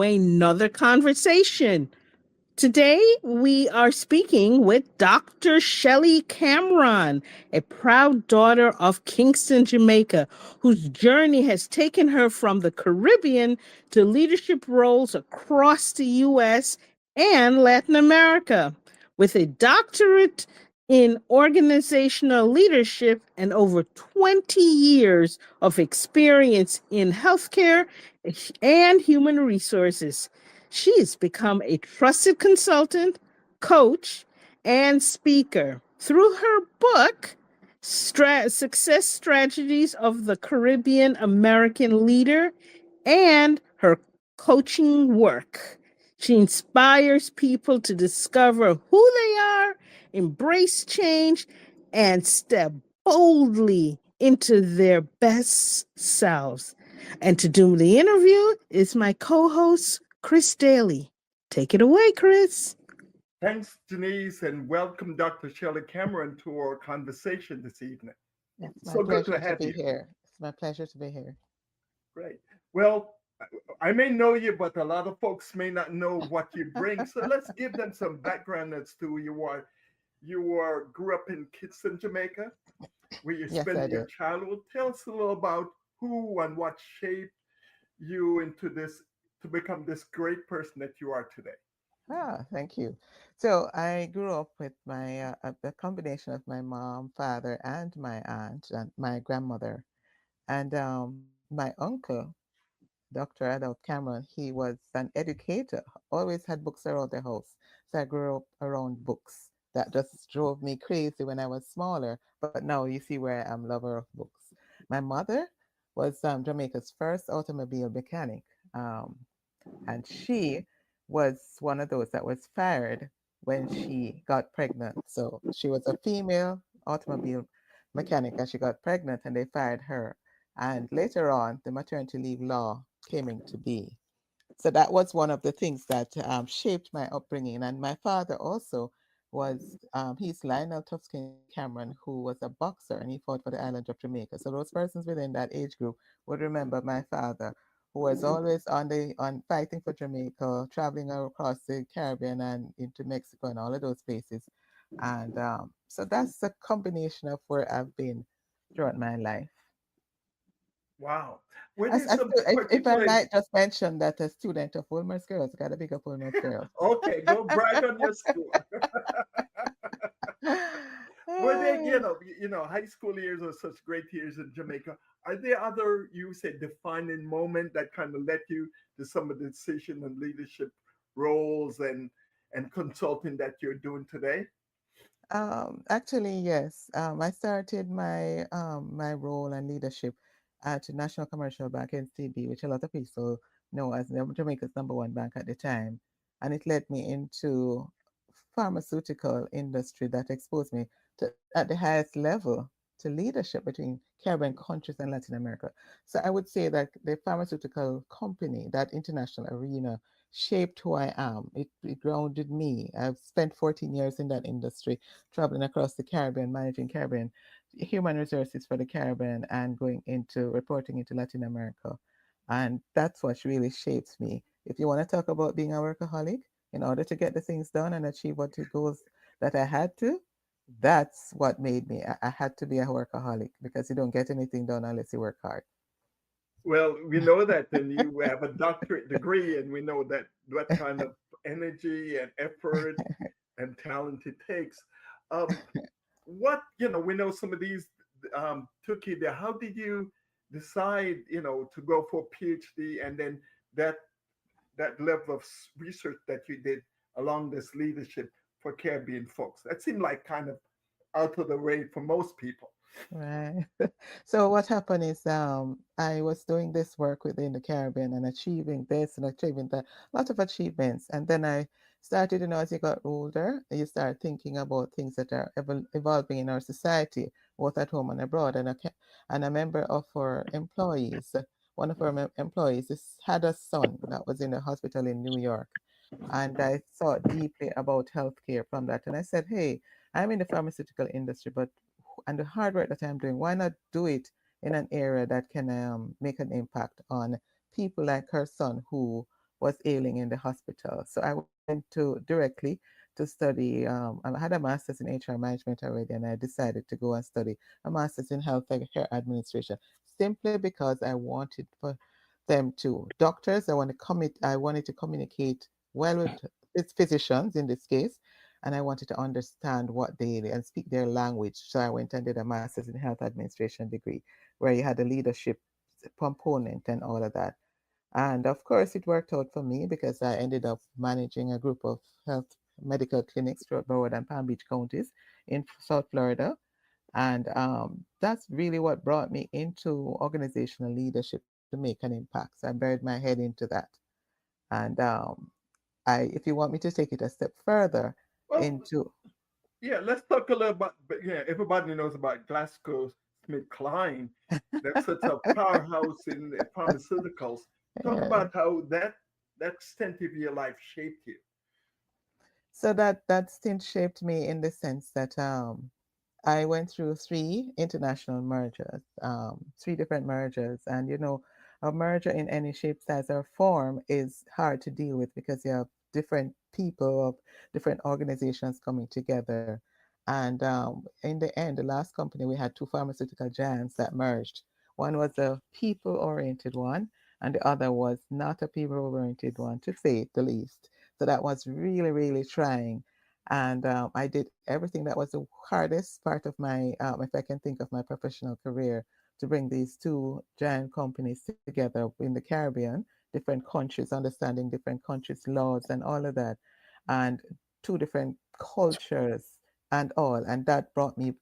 to another conversation. Today, we are speaking with Dr. Shelly Cameron, a proud daughter of Kingston, Jamaica, whose journey has taken her from the Caribbean to leadership roles across the U.S. and Latin America. With a doctorate in organizational leadership and over 20 years of experience in healthcare and human resources. She's become a trusted consultant, coach, and speaker. Through her book, Success Strategies of the Caribbean American Leader, and her coaching work, she inspires people to discover who they are, embrace change, and step boldly into their best selves. And to do the interview is my co host, Chris Daly. Take it away, Chris. Thanks, Denise, and welcome Dr. Shelly Cameron to our conversation this evening. It's my So good to pleasure to have be you. here. It's my pleasure to be here. Great. Well, I may know you, but a lot of folks may not know what you bring. So let's give them some background as to who you are. Grew up in Kingston, Jamaica, where you Yes, I spent your did. childhood. Tell us a little about who and what shaped you into this to become this great person that you are today. Thank you. So I grew up with a combination of my mom, father, and my aunt and my grandmother. And my uncle, Dr. Adolf Cameron, he was an educator, always had books around the house. So I grew up around books. That just drove me crazy when I was smaller. But now you see where I am, lover of books. My mother was Jamaica's first automobile mechanic. And she was one of those that was fired when she got pregnant. So she was a female automobile mechanic and she got pregnant and they fired her. And later on, the maternity leave law came into being. So that was one of the things that shaped my upbringing. And my father also he's Lionel Tuskin Cameron, who was a boxer and he fought for the island of Jamaica. So those persons within that age group would remember my father, who was always on fighting for Jamaica, traveling across the Caribbean and into Mexico and all of those places. And so that's a combination of where I've been throughout my life. Wow. Were As, there as, some if I particular might just mention that a student of Wilmer's Girls, got a big up Wilmer's Girls. okay, go brag on your school. Were they, high school years are such great years in Jamaica. Are there other, you say, defining moment that kind of led you to some of the decision and leadership roles and consulting that you're doing today? Actually, yes. I started my role and leadership at National Commercial Bank (NCB), which a lot of people know as Jamaica's number one bank at the time, and it led me into pharmaceutical industry that exposed me to at the highest level to leadership between Caribbean countries and Latin America. So I would say that the pharmaceutical company, that international arena, shaped who I am. It grounded me. I've spent 14 years in that industry, traveling across the Caribbean, managing Caribbean human resources for the Caribbean and going into reporting into Latin America. And that's what really shapes me. If you want to talk about being a workaholic, in order to get the things done and achieve what the goals that I had to, that's what made me. I had to be a workaholic because you don't get anything done unless you work hard. Well, we know that, and you have a doctorate degree, and we know that what kind of energy and effort and talent it takes. Um, we know some of these took you there. How did you decide, to go for a PhD and then that that level of research that you did along this leadership for Caribbean folks? That seemed like kind of out of the way for most people. Right. So what happened is I was doing this work within the Caribbean and achieving this and achieving that, a lot of achievements. And then I started, as you got older, you start thinking about things that are evolving in our society, both at home and abroad. And a member of our employees, one of our employees, had a son that was in a hospital in New York. And I thought deeply about healthcare from that. And I said, hey, I'm in the pharmaceutical industry, but and the hard work that I'm doing, why not do it in an area that can make an impact on people like her son who was ailing in the hospital. So I went to directly to study. I had a master's in HR management already, and I decided to go and study a master's in health care administration simply because I wanted for them to doctors. I wanted to communicate well with its physicians in this case, and I wanted to understand what they and speak their language. So I went and did a master's in health administration degree, where you had a leadership component and all of that. And of course, it worked out for me because I ended up managing a group of health medical clinics throughout Broward and Palm Beach counties in South Florida. And that's really what brought me into organizational leadership to make an impact. So I buried my head into that. And if you want me to take it a step further Well, into, yeah, let's talk a little about, but yeah, everybody knows about GlaxoSmithKline. That's such a powerhouse in pharmaceuticals. Talk uh, about how that extent of your life shaped you. so that stint shaped me in the sense that I went through three international mergers, three different mergers. And a merger in any shape, size, or form is hard to deal with because you have different people of different organizations coming together. And in the end, the last company, we had two pharmaceutical giants that merged. One was a people oriented one, and the other was not a people oriented one, to say the least. So that was really, really trying. And I did everything that was the hardest part of my, if I can think of my professional career, to bring these two giant companies together in the Caribbean, different countries, understanding different countries' laws and all of that, and two different cultures and all. And that brought me,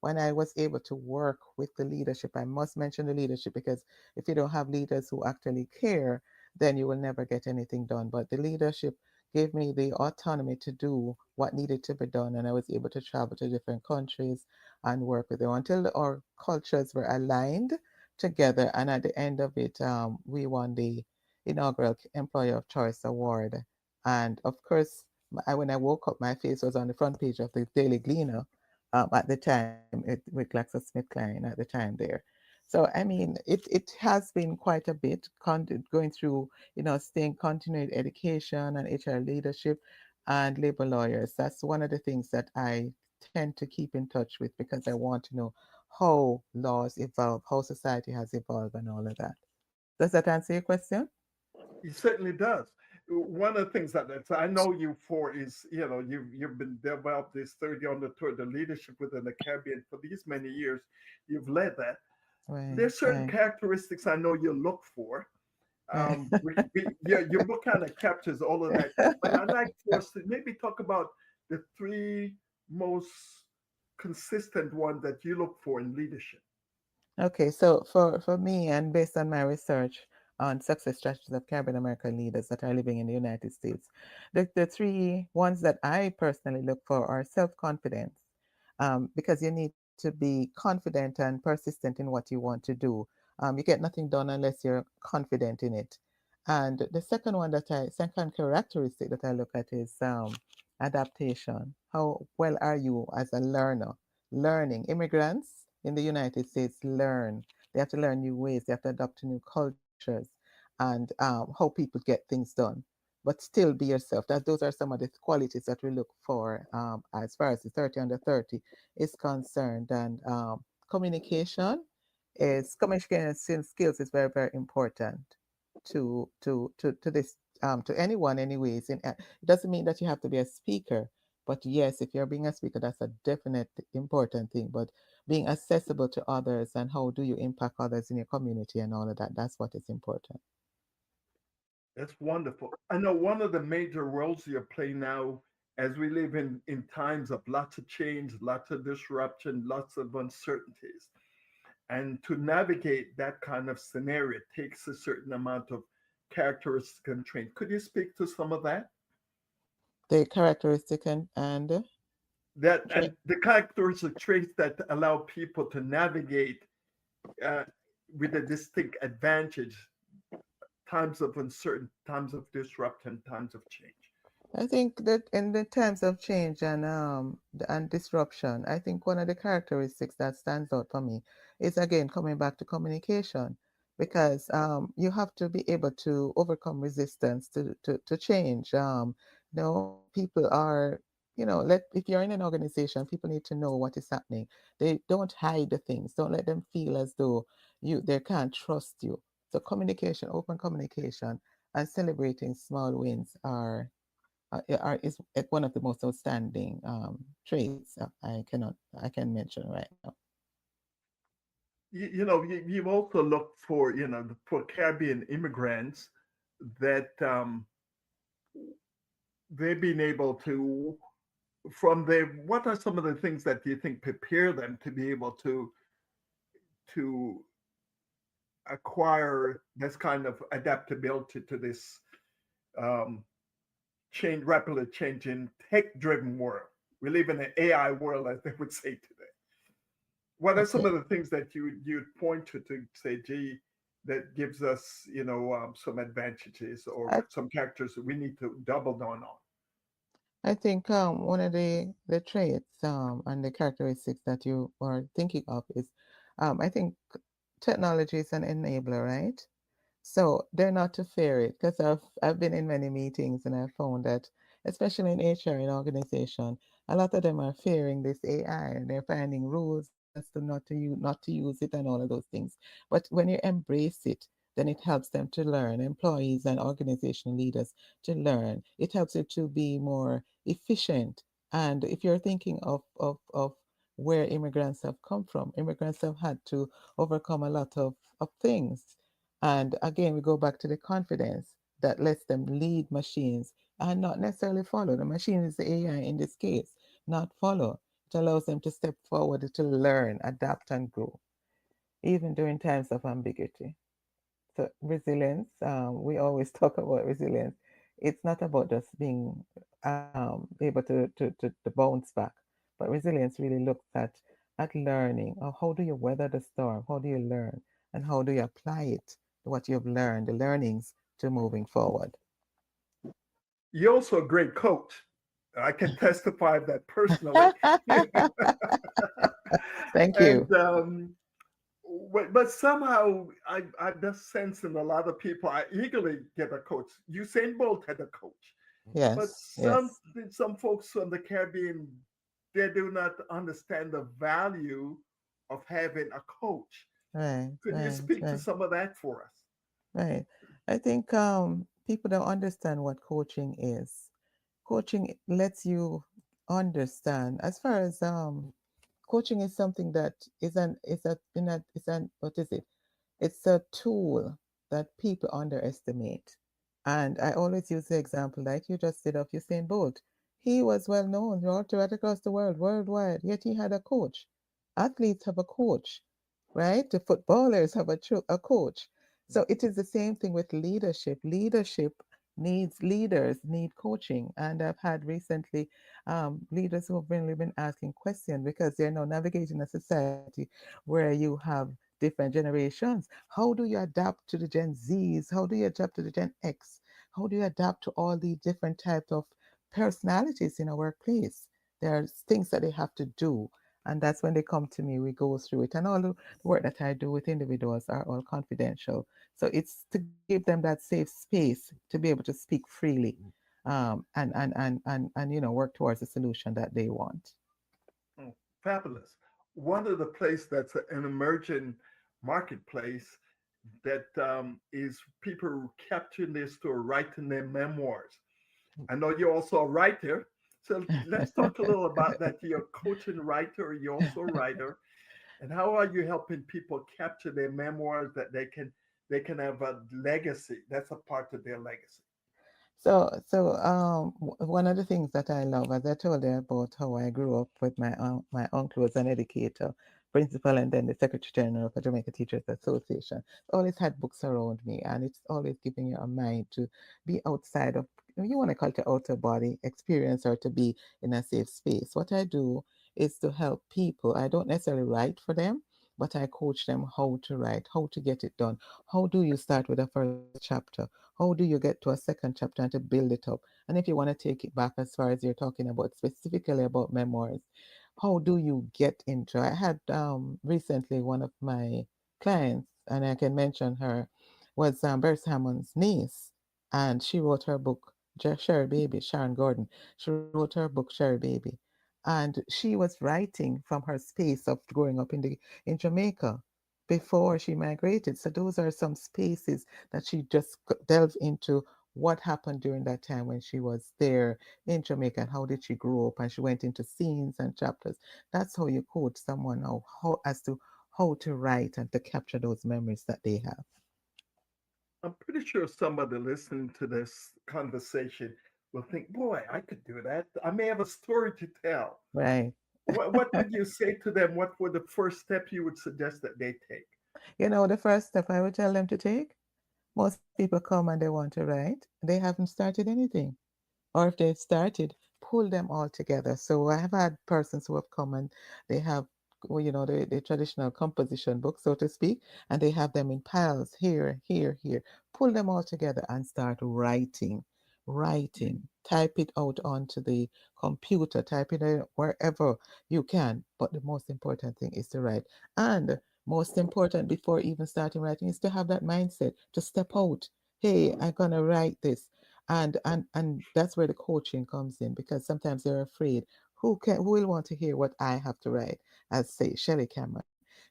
when I was able to work with the leadership, I must mention the leadership because if you don't have leaders who actually care, then you will never get anything done. But the leadership gave me the autonomy to do what needed to be done, and I was able to travel to different countries and work with them until our cultures were aligned together. And at the end of it, we won the inaugural Employer of Choice Award. And of course, when I woke up, my face was on the front page of the Daily Gleaner at the time with GlaxoSmithKline at the time there. So I mean, it has been quite a bit going through, staying continuing education and HR leadership and labor lawyers. That's one of the things that I tend to keep in touch with because I want to know how laws evolve, how society has evolved, and all of that. Does that answer your question? It certainly does. One of the things that I know you for is, you've been developed this 30 on the tour, the leadership within the Caribbean for these many years. You've led that. Right, There's certain right, characteristics I know you look for. right. Your book kind of captures all of that. But I'd like for us to maybe talk about the three most consistent ones that you look for in leadership. Okay, so for me, and based on my research on success strategies of Caribbean American leaders that are living in the United States, the three ones that I personally look for are self-confidence, because you need to be confident and persistent in what you want to do. You get nothing done unless you're confident in it. And the second characteristic that I look at is adaptation. How well are you as a learner? Learning. Immigrants in the United States learn. They have to learn new ways. They have to adapt to new cultures and how people get things done. But still be yourself. Those are some of the qualities that we look for as far as the 30 under 30 is concerned. And communication skills is very, very important to this to anyone anyways. And it doesn't mean that you have to be a speaker, but yes, if you're being a speaker, that's a definite important thing. But being accessible to others and how do you impact others in your community and all of that, that's what is important. That's wonderful. I know one of the major roles you play now, as we live in times of lots of change, lots of disruption, lots of uncertainties. And to navigate that kind of scenario takes a certain amount of characteristic and training. Could you speak to some of that? The characteristic and That tra- and the characteristic traits that allow people to navigate uh, with a distinct advantage times of uncertain, times of disruption, times of change. I think that in the times of change and disruption, I think one of the characteristics that stands out for me is again coming back to communication, because you have to be able to overcome resistance to change. People are, if you're in an organization, people need to know what is happening. They don't hide the things. Don't let them feel as though they can't trust you. So communication, open communication, and celebrating small wins is one of the most outstanding traits I can mention right now. You've also looked for, for Caribbean immigrants that they've been able to, from their, what are some of the things that you think prepare them to be able to acquire this kind of adaptability to this um, rapidly changing tech-driven world? We live in an AI world, as they would say today. What are some Okay. of the things that you'd point to say, gee, that gives us, some advantages or I, some characters that we need to double down on? I think one of the traits and the characteristics that you are thinking of is, I think technology is an enabler, right? So they're not to fear it, because I've been in many meetings and I've found that, especially in HR in organization, a lot of them are fearing this AI and they're finding rules as to not to use it and all of those things. But when you embrace it, then it helps them to learn, employees and organizational leaders to learn. It helps you to be more efficient. And if you're thinking of where immigrants have come from, immigrants have had to overcome a lot of things, and again, we go back to the confidence that lets them lead machines and not necessarily follow. The machine is the AI in this case, not follow. It allows them to step forward to learn, adapt, and grow, even during times of ambiguity. So, resilience, we always talk about resilience. It's not about just being able to bounce back, but resilience really looks at learning. How do you weather the storm? How do you learn? And how do you apply it, what you've learned, the learnings, to moving forward? You're also a great coach. I can testify of that personally. Thank And you. but somehow I just sense in a lot of people I eagerly get a coach. Usain Bolt had a coach, but Yes, yes. some folks from the Caribbean, they do not understand the value of having a coach. Right, Could you right, speak to right, some of that for us? right. I think people don't understand what coaching is. Coaching lets you understand, as far as coaching is something that is an what is it? It's a tool that people underestimate. And I always use the example, like you just did, of Usain Bolt. He was well known right across the world, worldwide, yet he had a coach. Athletes have a coach, right? The footballers have a coach. So it is the same thing with leadership. Leadership needs leaders, need coaching. And I've had recently leaders who have really been asking questions because they're now navigating a society where you have different generations. How do you adapt to the Gen Zs? How do you adapt to the Gen X? How do you adapt to all the different types of personalities in a workplace? There are things that they have to do. And that's when they come to me, we go through it. And all the work that I do with individuals are all confidential. So it's to give them that safe space to be able to speak freely, and work towards a solution that they want. Oh, fabulous. One of the place that's an emerging marketplace that is people capturing their story, writing their memoirs. I know you're also a writer. So let's talk a little about that. You're a coach and writer, you're also a writer. And how are you helping people capture their memoirs that they can have a legacy? That's a part of their legacy. So, one of the things that I love, as I told you about how I grew up with my uncle was an educator, principal, and then the Secretary General of the Jamaica Teachers Association. Always had books around me, and it's always giving you a mind to be outside of, you want to call it the outer body experience, or to be in a safe space. What I do is to help people. I don't necessarily write for them, but I coach them how to write, how to get it done. How do you start with a first chapter? How do you get to a second chapter and to build it up? And if you want to take it back as far as you're talking about, specifically about memoirs, how do you get into? I had recently one of my clients and I can mention her, was Bert Hammond's niece, and she wrote her book, Sherry Baby, Sharon Gordon. She wrote her book, Sherry Baby, and she was writing from her space of growing up in Jamaica before she migrated. So those are some spaces that she just delved into what happened during that time when she was there in Jamaica and how did she grow up, and she went into scenes and chapters. That's how you quote someone now, how as to how to write and to capture those memories that they have. I'm pretty sure somebody listening to this conversation will think, boy, I could do that. I may have a story to tell. Right. What would you say to them? What were the first steps you would suggest that they take? You know, the first step I would tell them to take, most people come and they want to write, they haven't started anything. Or if they've started, pull them all together. So I have had persons who have come and they have, well, the traditional composition book, so to speak, and they have them in piles here, here, here. Pull them all together and start writing, writing. Type it out onto the computer, type it in wherever you can. But the most important thing is to write. And most important before even starting writing is to have that mindset to step out. Hey, I'm gonna write this, and that's where the coaching comes in, because sometimes they're afraid who will want to hear what I have to write, as say Shelly Cameron.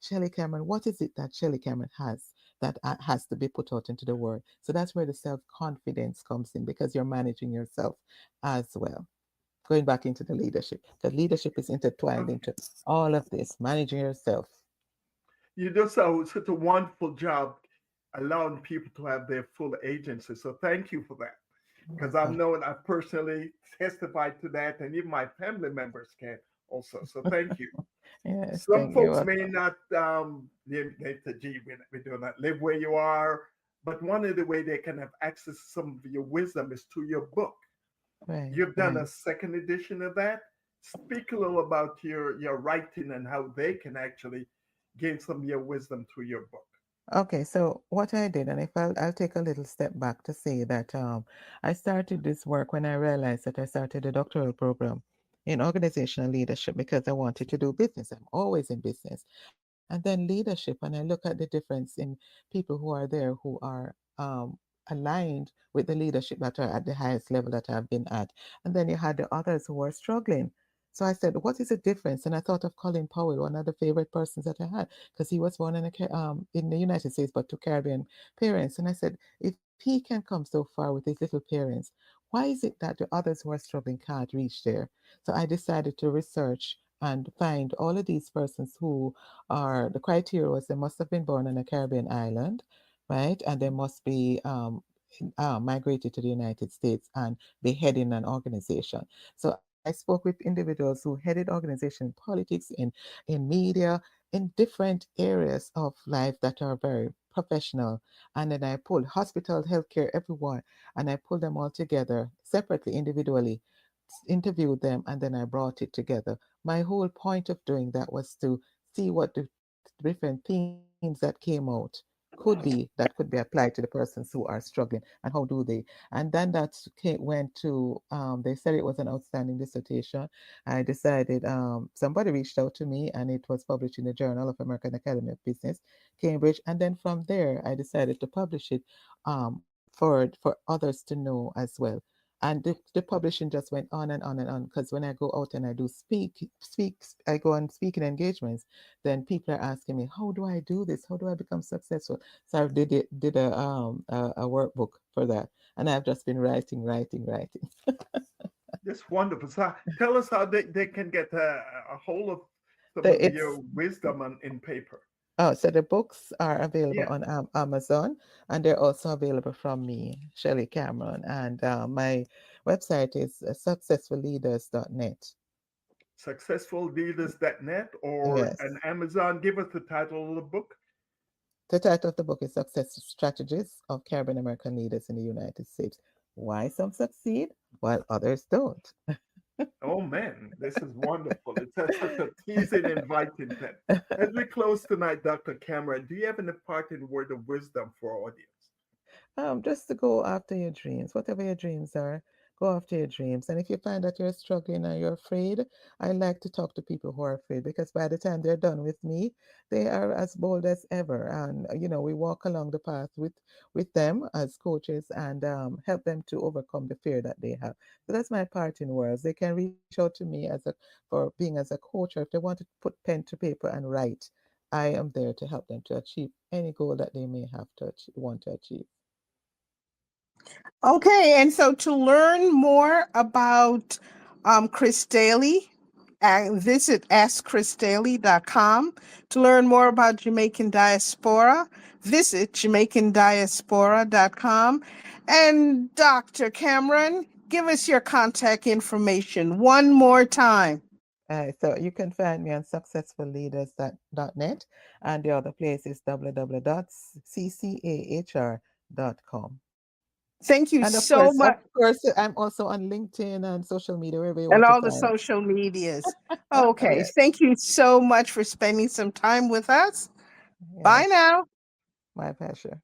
Shelly Cameron, what is it that Shelly Cameron has that has to be put out into the world? So that's where the self-confidence comes in, because you're managing yourself as well. Going back into the leadership, the leadership is intertwined Okay. into all of this, managing yourself. You do such a wonderful job allowing people to have their full agency. So thank you for that. Because I've Welcome. known, I personally testified to that, and even my family members can also. So thank you. Yes, Some thank you. folks may Welcome. not, they say, gee, we do not live where you are. But one of the way they can have access to some of your wisdom is to your book. Right, You've done right. a second edition of that. Speak a little about your writing and how they can actually gain some of your wisdom through your book. Okay, so what I did, and if I'll take a little step back to say that I started this work when I realized that I started a doctoral program in organizational leadership because I wanted to do business. I'm always in business. And then leadership, and I look at the difference in people who are there who are aligned with the leadership that are at the highest level that I've been at. And then you had the others who were struggling. So I said, what is the difference? And I thought of Colin Powell, one of the favorite persons that I had, because he was born in the United States, but to Caribbean parents. And I said, if he can come so far with his little parents, why is it that the others who are struggling can't reach there? So I decided to research and find all of these persons who are the criteria was they must have been born on a Caribbean island, right? And they must be migrated to the United States and be heading an organization. So I spoke with individuals who headed organization in politics, in media, in different areas of life that are very professional. And then I pulled hospital, healthcare, everyone, and I pulled them all together separately, individually, interviewed them, and then I brought it together. My whole point of doing that was to see what the different themes that came out could be applied to the persons who are struggling, and how do they. And then that went to they said it was an outstanding dissertation. I decided, somebody reached out to me and it was published in the Journal of American Academy of Business, Cambridge. And then from there I decided to publish it for others to know as well. And the publishing just went on and on and on, because when I go out and I do I go on speaking engagements, then people are asking me, how do I do this? How do I become successful? So I did a workbook for that, and I've just been writing, writing, writing. That's wonderful. So tell us how they can get a hold of some The, of your it's wisdom in paper. Oh, so the books are available Yeah, on Amazon, and they're also available from me, Shelly Cameron. And my website is successfulleaders.net. successfulleaders.net or an Yes. Amazon. Give us the title of the book. The title of the book is Success Strategies of Caribbean American Leaders in the United States. Why some succeed while others don't. Oh man, this is wonderful. It's such a teasing, inviting thing. As we close tonight, Dr. Cameron, do you have an parting word of wisdom for our audience? Just to go after your dreams, whatever your dreams are, Go after your dreams. And if you find that you're struggling or you're afraid, I like to talk to people who are afraid because by the time they're done with me, they are as bold as ever. And we walk along the path with them as coaches and help them to overcome the fear that they have. So that's my part in words. They can reach out to me for being as a coach, or if they want to put pen to paper and write, I am there to help them to achieve any goal that they may have to want to achieve. Okay, and so to learn more about Chris Daly, visit askchrisdaly.com. To learn more about Jamaican diaspora, visit jamaicandiaspora.com. And Dr. Cameron, give us your contact information one more time. So you can find me on successfulleaders.net, and the other place is www.ccahr.com. Thank you And so of much. course, I'm also on LinkedIn and social media, wherever you And want to all the find. social medias. Okay, Yes, thank you so much for spending some time with us. Bye yes, now. my pleasure.